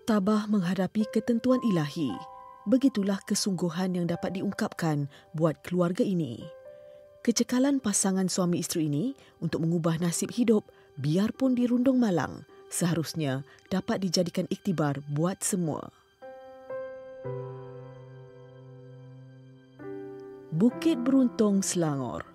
Tabah menghadapi ketentuan ilahi. Begitulah kesungguhan yang dapat diungkapkan buat keluarga ini. Kecekalan pasangan suami isteri ini untuk mengubah nasib hidup biarpun dirundung malang seharusnya dapat dijadikan iktibar buat semua. Bukit Beruntung, Selangor.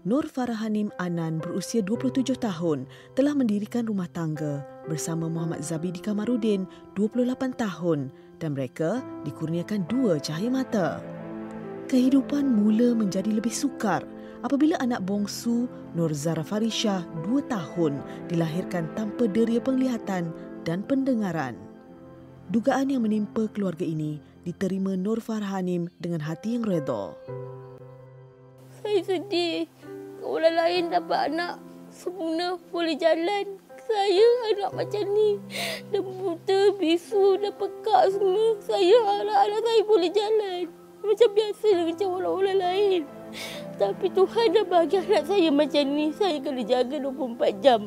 Nur Farahanim Anan berusia 27 tahun telah mendirikan rumah tangga bersama Muhammad Zabidi Kamarudin 28 tahun dan mereka dikurniakan 2 cahaya mata. Kehidupan mula menjadi lebih sukar apabila anak bongsu Nur Zara Farisha 2 tahun dilahirkan tanpa deria penglihatan dan pendengaran. Dugaan yang menimpa keluarga ini diterima Nur Farahanim dengan hati yang redha. Saya sedih. Orang lain dapat anak sempurna boleh jalan. Saya anak macam ni. Dah buta, bisu, dah pekak semua. Saya harap anak saya boleh jalan. Macam biasa macam orang-orang lain. Tapi Tuhan dah bagi anak saya macam ni. Saya kena jaga 24 jam.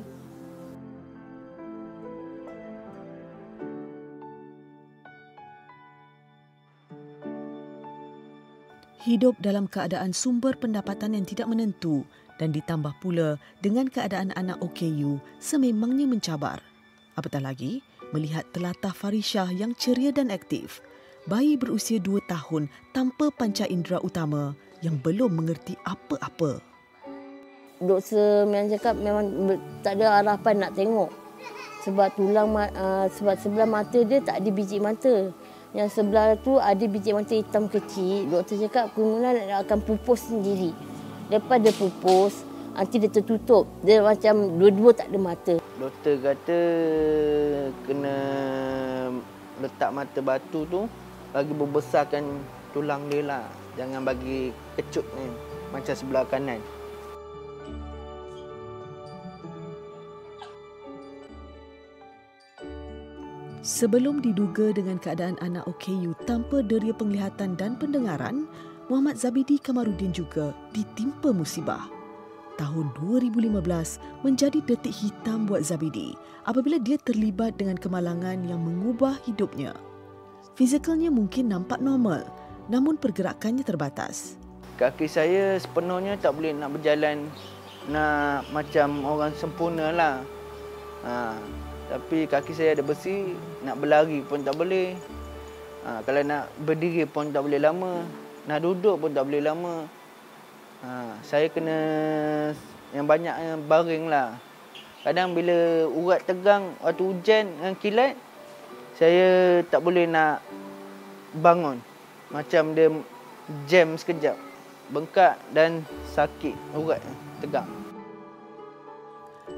Hidup dalam keadaan sumber pendapatan yang tidak menentu dan ditambah pula dengan keadaan anak OKU sememangnya mencabar. Apatah lagi, melihat telatah Farisha yang ceria dan aktif, bayi berusia 2 tahun tanpa panca indera utama yang belum mengerti apa-apa. Doktor memang cakap memang tak ada harapan nak tengok. Sebab sebab sebelah mata dia tak ada biji mata. Yang sebelah tu ada biji mata hitam kecil. Doktor cakap kemungkinan akan pupus sendiri. Lepas dia pupus, nanti dia tertutup. Dia macam dua-dua tak ada mata. Doktor kata kena letak mata batu tu bagi membesarkan tulang dia lah. Jangan bagi kecut ni macam sebelah kanan. Sebelum diduga dengan keadaan anak OKU tanpa deria penglihatan dan pendengaran, Muhammad Zabidi Kamarudin juga ditimpa musibah. Tahun 2015 menjadi detik hitam buat Zabidi apabila dia terlibat dengan kemalangan yang mengubah hidupnya. Fizikalnya mungkin nampak normal, namun pergerakannya terbatas. Kaki saya sepenuhnya tak boleh nak berjalan nak macam orang sempurna lah. Tapi kaki saya ada besi, nak berlari pun tak boleh. Kalau nak berdiri pun tak boleh lama. Nak duduk pun tak boleh lama. Saya kena yang banyak baring lah. Kadang bila urat tegang waktu hujan dengan kilat, saya tak boleh nak bangun. Macam dia jam sekejap. Bengkak dan sakit urat tegang.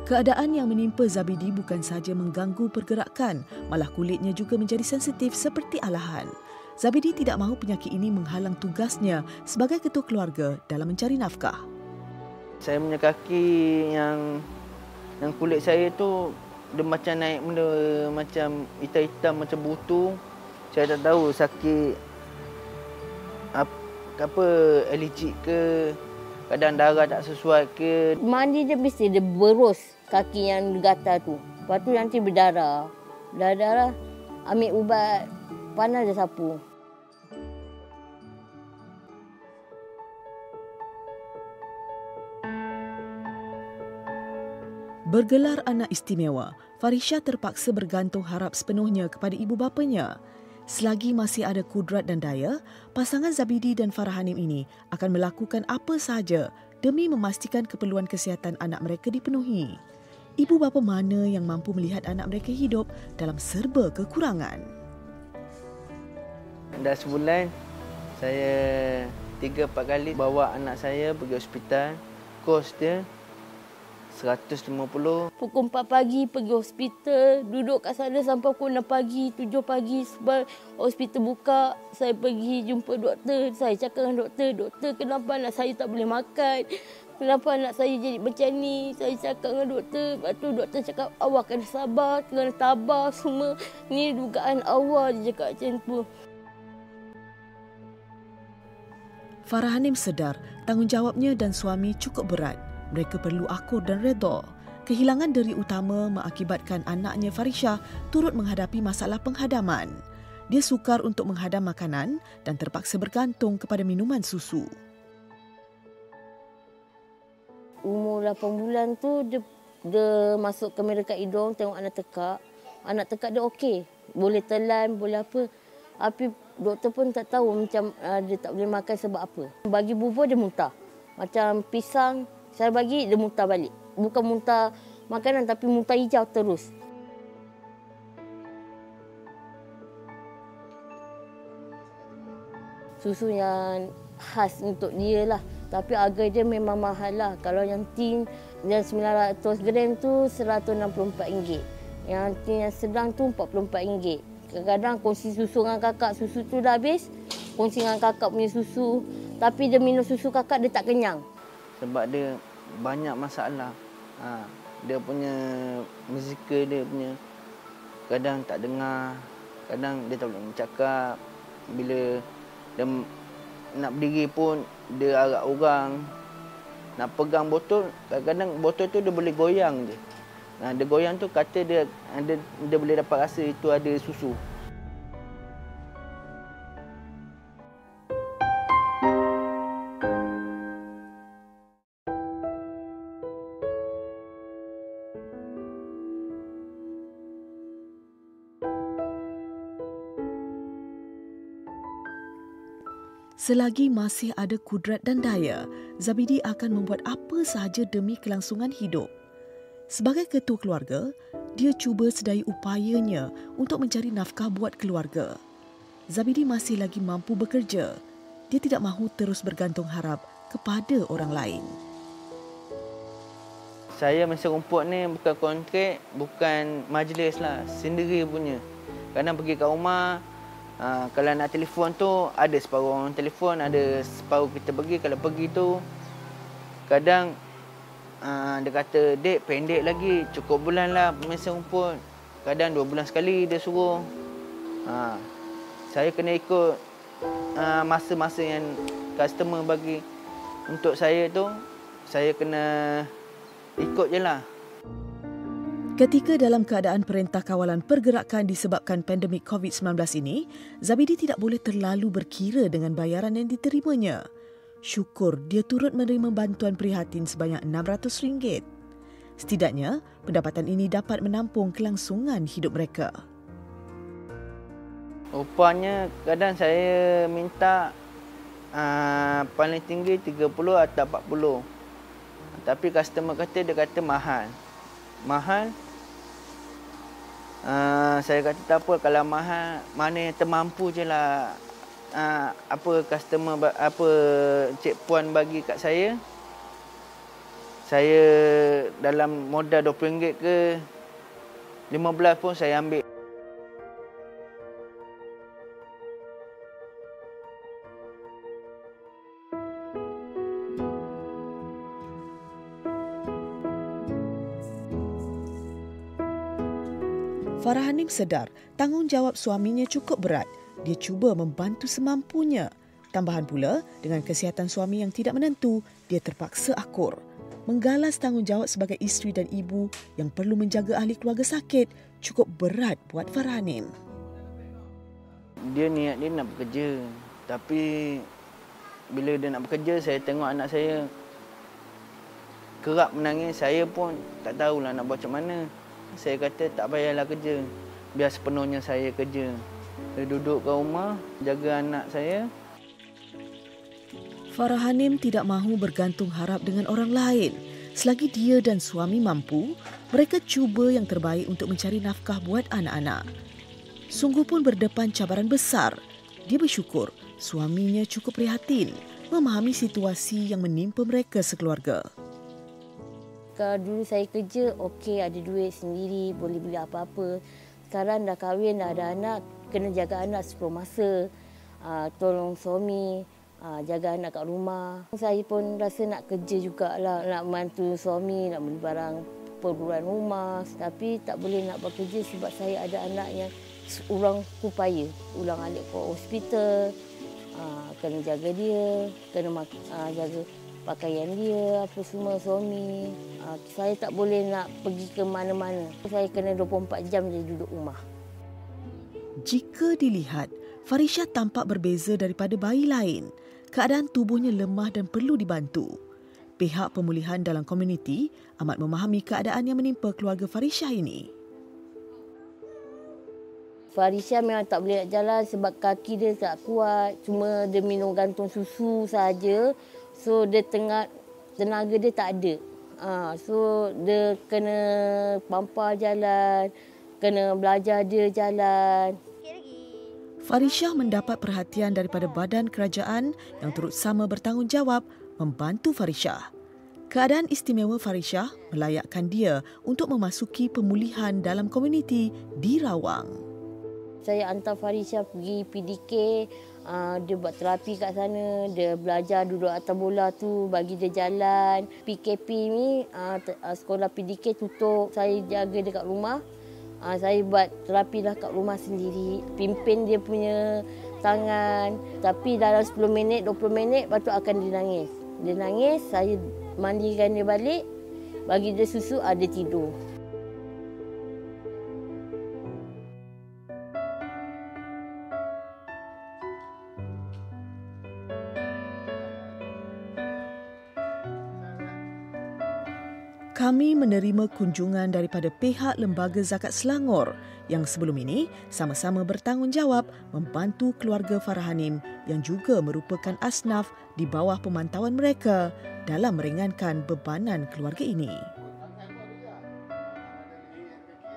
Keadaan yang menimpa Zabidi bukan sahaja mengganggu pergerakan, malah kulitnya juga menjadi sensitif seperti alahan. Zabidi tidak mahu penyakit ini menghalang tugasnya sebagai ketua keluarga dalam mencari nafkah. Saya punya kaki yang kulit saya tu dia macam naik benda macam hitam-hitam macam butu. Saya tak tahu sakit apa alergik ke, kadang darah tak sesuai ke. Mandi dia mesti dia berus kaki yang gatal tu. Lepas tu nanti berdarah. Darah ambil ubat panas dia sapu. Bergelar anak istimewa, Farisha terpaksa bergantung harap sepenuhnya kepada ibu bapanya. Selagi masih ada kudrat dan daya, pasangan Zabidi dan Farahanim ini akan melakukan apa sahaja demi memastikan keperluan kesihatan anak mereka dipenuhi. Ibu bapa mana yang mampu melihat anak mereka hidup dalam serba kekurangan? Dah sebulan, saya 3-4 kali bawa anak saya pergi hospital. Kos dia 150. Pukul 4 pagi pergi hospital, duduk kat sana sampai pukul 6 pagi, 7 pagi sebab hospital buka. Saya pergi jumpa doktor, saya cakap dengan doktor, kenapa anak saya tak boleh makan? Kenapa anak saya jadi macam ni? Saya cakap dengan doktor, lepas tu doktor cakap awak kena sabar, kena tabah semua. Ni dugaan Allah, dia cakap macam tu. Farahanim sedar tanggungjawabnya dan suami cukup berat. Mereka perlu akur dan redha. kehilangan deri utama mengakibatkan anaknya Farisha turut menghadapi masalah penghadaman. Dia sukar untuk menghadam makanan dan terpaksa bergantung kepada minuman susu. Umur 8 bulan tu dia masuk kamera kat hidung, tengok anak tekak. Anak tekak dia okey. Boleh telan, boleh apa. Tapi doktor pun tak tahu macam dia tak boleh makan sebab apa. Bagi bubur dia muntah. Macam pisang saya bagi dia muntah balik. Bukan muntah makanan tapi muntah hijau terus. Susu yang khas untuk dia lah. Tapi harga dia memang mahal lah. Kalau yang tin yang 900 gram tu RM164. Yang tin yang sedang tu RM44. Kadang-kadang kongsi susu dengan kakak, susu tu dah habis. Kongsi dengan kakak punya susu. Tapi dia minum susu kakak, dia tak kenyang. Sebab dia banyak masalah. Dia punya muzikal dia punya kadang tak dengar. Kadang dia tak boleh bercakap. Bila dia nak berdiri pun dia agak orang. Nak pegang botol, kadang-kadang botol tu dia boleh goyang je. Dia goyang tu kata dia boleh dapat rasa itu ada susu. Selagi masih ada kudrat dan daya, Zabidi akan membuat apa sahaja demi kelangsungan hidup. Sebagai ketua keluarga, dia cuba sedaya upayanya untuk mencari nafkah buat keluarga. Zabidi masih lagi mampu bekerja. Dia tidak mahu terus bergantung harap kepada orang lain. Saya masa rumput ni bukan kontrak, bukan majlis lah, sendiri punya. Kadang pergi kat rumah, kalau nak telefon tu ada separuh orang telefon, ada separuh kita pergi. Kalau pergi tu kadang dia kata, "Dek, pendek lagi, cukup bulan lah masa rumput." Kadang 2 bulan sekali dia suruh. Saya kena ikut masa-masa yang customer bagi untuk saya tu, saya kena ikut je lah. Ketika dalam keadaan Perintah Kawalan Pergerakan disebabkan pandemik COVID-19 ini, Zabidi tidak boleh terlalu berkira dengan bayaran yang diterimanya. Syukur dia turut menerima bantuan prihatin sebanyak RM600. Setidaknya, pendapatan ini dapat menampung kelangsungan hidup mereka. Rupanya kadang saya minta paling tinggi 30 atau 40. Tapi customer dia kata mahal. Mahal. Saya kata tak apa, kalau mahal mana yang termampu je lah. Apa customer, apa Cik Puan bagi kat saya dalam modal RM20 ke 15 pun saya ambil. Farahanim sedar tanggungjawab suaminya cukup berat. Dia cuba membantu semampunya. Tambahan pula, dengan kesihatan suami yang tidak menentu, dia terpaksa akur. Menggalas tanggungjawab sebagai isteri dan ibu yang perlu menjaga ahli keluarga sakit cukup berat buat Farahanim. Dia niat dia nak bekerja. Tapi bila dia nak bekerja, saya tengok anak saya kerap menangis. Saya pun tak tahulah nak buat macam mana. Saya kata tak payahlah kerja. Biar sepenuhnya saya kerja. Saya duduk kat rumah, jaga anak saya. Farahanim tidak mahu bergantung harap dengan orang lain. Selagi dia dan suami mampu, mereka cuba yang terbaik untuk mencari nafkah buat anak-anak. Sungguh pun berdepan cabaran besar. Dia bersyukur suaminya cukup prihatin, memahami situasi yang menimpa mereka sekeluarga. Kalau dulu saya kerja, okey, ada duit sendiri, boleh beli apa-apa. Sekarang dah kahwin, dah ada anak, kena jaga anak sebelum masa. Tolong suami, jaga anak kat rumah. Saya pun rasa nak kerja jugalah, nak bantu suami, nak beli barang perluan rumah. Tapi tak boleh nak bekerja sebab saya ada anak yang ulang kupaya. Ulang alik ke hospital, kena jaga dia, kena jaga pakaian dia, apa semua suami. Saya tak boleh nak pergi ke mana-mana. Saya kena 24 jam je duduk rumah. Jika dilihat, Farisha tampak berbeza daripada bayi lain. Keadaan tubuhnya lemah dan perlu dibantu. Pihak pemulihan dalam komuniti amat memahami keadaan yang menimpa keluarga Farisha ini. Farisha memang tak boleh nak jalan sebab kaki dia tak kuat. Cuma dia minum gantung susu saja. So dia tenaga dia tak ada. So dia kena pampar jalan, kena belajar dia jalan. Farisha mendapat perhatian daripada badan kerajaan yang turut sama bertanggungjawab membantu Farisha. Keadaan istimewa Farisha melayakkan dia untuk memasuki pemulihan dalam komuniti di Rawang. Saya hantar Farisha pergi PDK, dia buat terapi kat sana, dia belajar duduk atas bola tu, bagi dia jalan. PKP ni, sekolah PDK tutup, saya jaga dekat rumah. Saya buat terapi dah kat rumah sendiri, pimpin dia punya tangan. Tapi dalam 10 minit, 20 minit, lepas tu akan dia nangis. Dia nangis, saya mandikan dia balik, bagi dia susu, dia tidur. Kami menerima kunjungan daripada pihak Lembaga Zakat Selangor yang sebelum ini sama-sama bertanggungjawab membantu keluarga Farhanim yang juga merupakan asnaf di bawah pemantauan mereka dalam meringankan bebanan keluarga ini.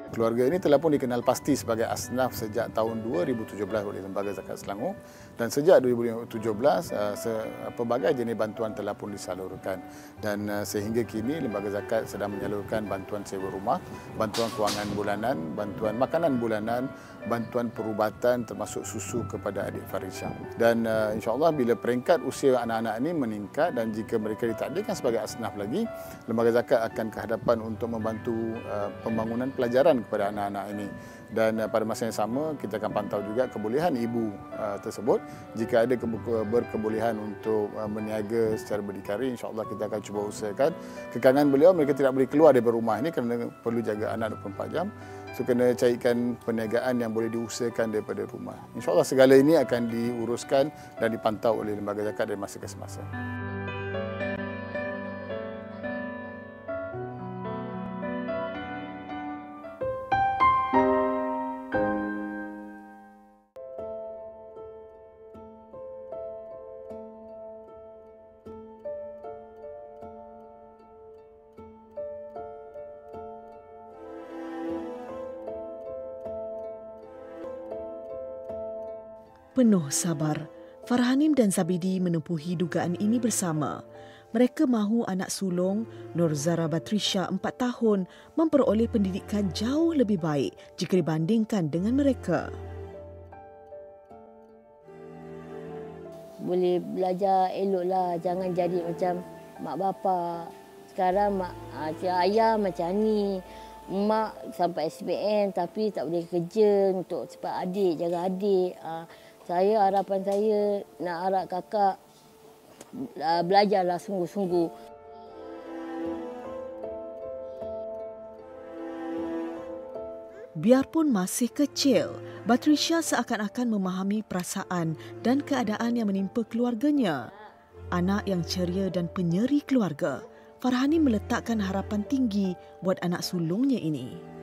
Keluarga ini telah pun dikenal pasti sebagai asnaf sejak tahun 2017 oleh Lembaga Zakat Selangor, dan sejak 2017 pelbagai jenis bantuan telah pun disalurkan, dan sehingga kini Lembaga Zakat sedang menyalurkan bantuan sewa rumah, bantuan kewangan bulanan, bantuan makanan bulanan, bantuan perubatan termasuk susu kepada adik Farisha. Dan insya-Allah bila peringkat usia anak-anak ini meningkat dan jika mereka ditakdirkan sebagai asnaf lagi, Lembaga Zakat akan ke hadapan untuk membantu pembangunan pelajaran kepada anak-anak ini. Dan pada masa yang sama kita akan pantau juga kebolehan ibu tersebut. Jika ada berkebolehan untuk meniaga secara berdikari, insya-Allah kita akan cuba usahakan. Kekangan beliau, mereka tidak boleh keluar dari rumah ini kerana perlu jaga anak 24 jam. So kena carikan perniagaan yang boleh diusahakan daripada rumah. InsyaAllah segala ini akan diuruskan dan dipantau oleh Lembaga Zakat dari masa ke semasa. Penuh sabar, Farhanim dan Zabidi menempuhi dugaan ini bersama. Mereka mahu anak sulung Nur Zara Batrisha 4 tahun memperoleh pendidikan jauh lebih baik jika dibandingkan dengan mereka. Boleh belajar eloklah, jangan jadi macam mak bapa. Sekarang ayah macam ni. Mak sampai SPM tapi tak boleh kerja untuk cepat adik, jaga adik. Harapan saya nak harap kakak belajarlah sungguh-sungguh. Biarpun masih kecil, Batrisha seakan-akan memahami perasaan dan keadaan yang menimpa keluarganya. Anak yang ceria dan penyeri keluarga, Farhanim meletakkan harapan tinggi buat anak sulungnya ini.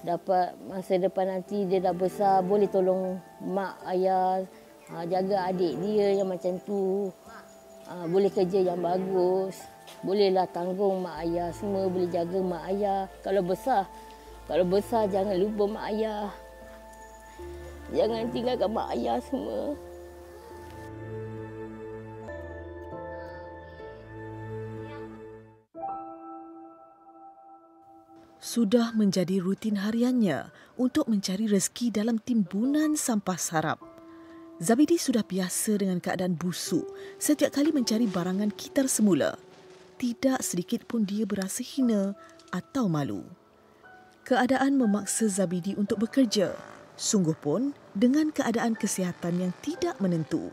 Dapat masa depan nanti dia dah besar, boleh tolong mak ayah, jaga adik dia yang macam tu. Boleh kerja yang bagus, bolehlah tanggung mak ayah, semua boleh jaga mak ayah. Kalau besar jangan lupa mak ayah. Jangan tinggalkan mak ayah semua. Sudah menjadi rutin hariannya untuk mencari rezeki dalam timbunan sampah sarap. Zabidi sudah biasa dengan keadaan busuk setiap kali mencari barangan kitar semula. Tidak sedikit pun dia berasa hina atau malu. Keadaan memaksa Zabidi untuk bekerja, sungguh pun dengan keadaan kesihatan yang tidak menentu.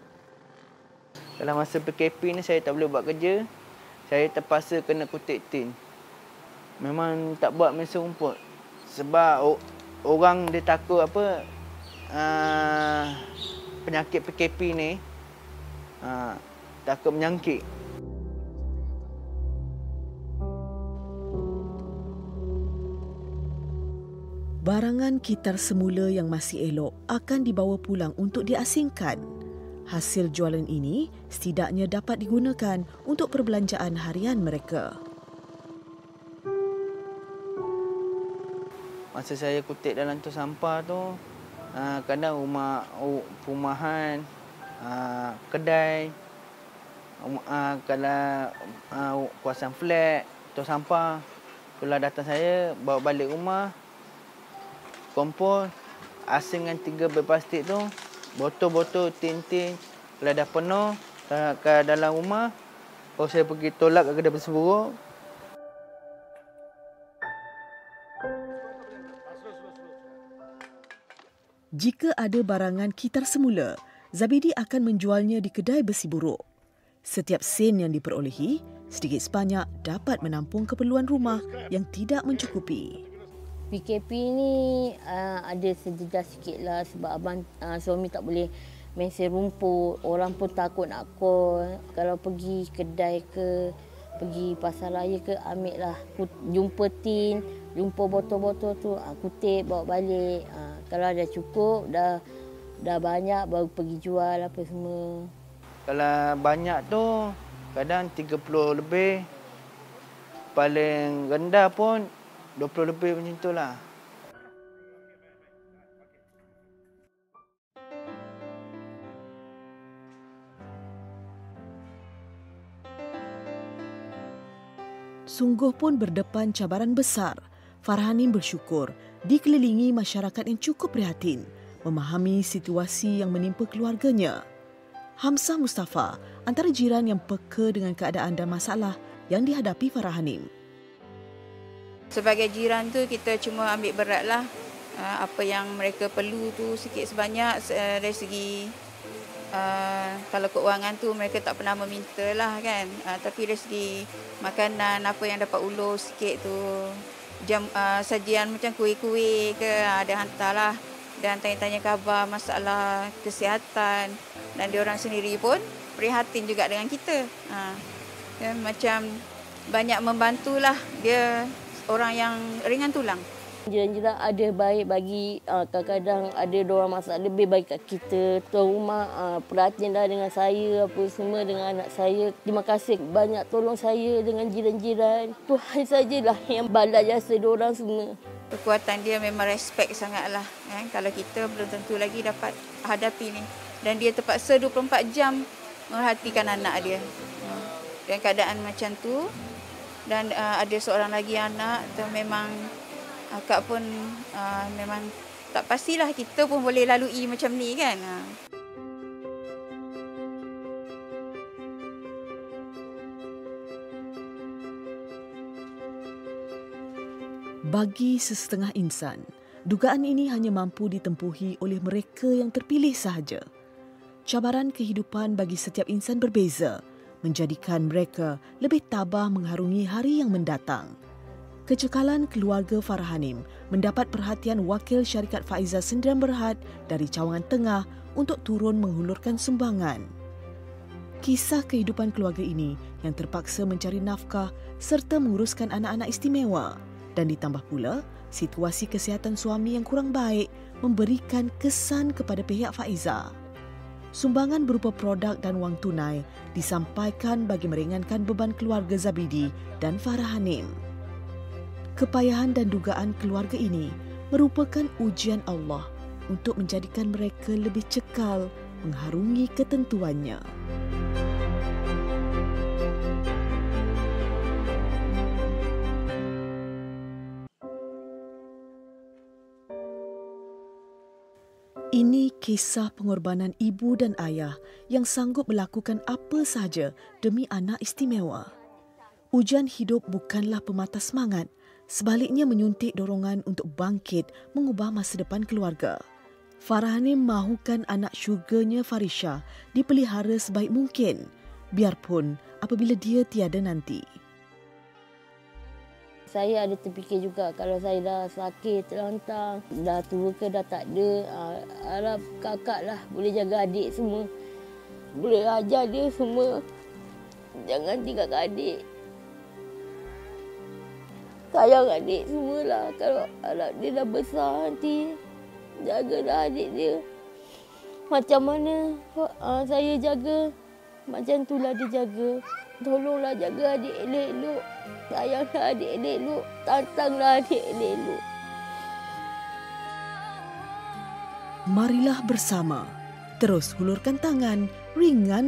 Dalam masa PKP ni saya tak boleh buat kerja. Saya terpaksa kena kutip tin. Memang tak buat mesin rumput. Sebab orang dia takut apa penyakit PKP ni takut menyangkit. Barangan kitar semula yang masih elok akan dibawa pulang untuk diasingkan. Hasil jualan ini setidaknya dapat digunakan untuk perbelanjaan harian mereka. Masa saya kutip dalam tu sampah tu, kadang perumahan, kedai, kalau kawasan flat, tu sampah, itulah datang saya bawa balik rumah, kompos, asingkan 3 bai plastik tu, botol-botol, tin-tin, kalau dah penuh ke dalam rumah, baru saya pergi tolak ke kedai berseburuk. Jika ada barangan kitar semula, Zabidi akan menjualnya di kedai besi buruk. Setiap sen yang diperolehi, sedikit sebanyak dapat menampung keperluan rumah yang tidak mencukupi. PKP ni ada sejedah sikit lah sebab abang suami tak boleh mesin rumput. Orang pun takut nak call. Kalau pergi kedai ke, pergi pasar raya ke, ambil lah. Jumpa tin, jumpa botol-botol tu, kutip, bawa balik. Kalau dah cukup, dah banyak, baru pergi jual apa semua. Kalau banyak tu, kadang 30 lebih. Paling rendah pun 20 lebih macam tu lah. Sungguh pun berdepan cabaran besar, Farhanim bersyukur dikelilingi masyarakat yang cukup prihatin, memahami situasi yang menimpa keluarganya. Hamzah Mustafa antara jiran yang peka dengan keadaan dan masalah yang dihadapi Farhanim. Sebagai jiran tu kita cuma ambil beratlah apa yang mereka perlu tu sikit sebanyak dari segi kalau keuangan tu mereka tak pernah meminta lah kan, tapi dari segi makanan apa yang dapat ulur sikit tu, sajian macam kuih-kuih ke ada hantarlah, dan tanya-tanya khabar masalah kesihatan, dan diorang sendiri pun prihatin juga dengan kita. Dan macam banyak membantulah dia. Orang yang ringan tulang. Jiran-jiran ada baik bagi, kadang-kadang ada diorang masak lebih baik kat kita. Tuan rumah perhatian dah dengan saya, apa semua dengan anak saya. Terima kasih banyak tolong saya dengan jiran-jiran. Tuhan sajalah yang balas jasa diorang semua. Kekuatan dia memang respect sangatlah. Kalau kita belum tentu lagi dapat hadapi ni. Dan dia terpaksa 24 jam merhatikan anak dia. Dan keadaan macam tu. Dan ada seorang lagi anak tu memang akak pun memang tak pastilah kita pun boleh lalui macam ni kan. Bagi sesetengah insan, dugaan ini hanya mampu ditempuhi oleh mereka yang terpilih sahaja. Cabaran kehidupan bagi setiap insan berbeza, menjadikan mereka lebih tabah mengharungi hari yang mendatang. Kecekalan keluarga Farhanim mendapat perhatian Wakil Syarikat Faizah Sendirian Berhad dari Cawangan Tengah untuk turun menghulurkan sumbangan. Kisah kehidupan keluarga ini yang terpaksa mencari nafkah serta menguruskan anak-anak istimewa, dan ditambah pula situasi kesihatan suami yang kurang baik memberikan kesan kepada pihak Faizah. Sumbangan berupa produk dan wang tunai disampaikan bagi meringankan beban keluarga Zabidi dan Farhanim. Kepayahan dan dugaan keluarga ini merupakan ujian Allah untuk menjadikan mereka lebih cekal mengharungi ketentuannya. Ini kisah pengorbanan ibu dan ayah yang sanggup melakukan apa sahaja demi anak istimewa. Ujian hidup bukanlah pemata semangat, sebaliknya menyuntik dorongan untuk bangkit mengubah masa depan keluarga. Farhanim mahukan anak syurganya Farisha dipelihara sebaik mungkin, biarpun apabila dia tiada nanti. Saya ada terfikir juga kalau saya dah sakit, terlantang, dah tua ke dah tak ada, harap kakak lah boleh jaga adik semua. Boleh ajar dia semua. Jangan tinggalkan adik. Sayang adik semualah. Kalau anak dia dah besar nanti, jagalah adik dia. Macam mana saya jaga, macam itulah dia jaga. Tolonglah jaga adik elok-elok. Sayanglah adik elok-elok. Tantanglah adik elok-elok. Marilah bersama, terus hulurkan tangan, ringan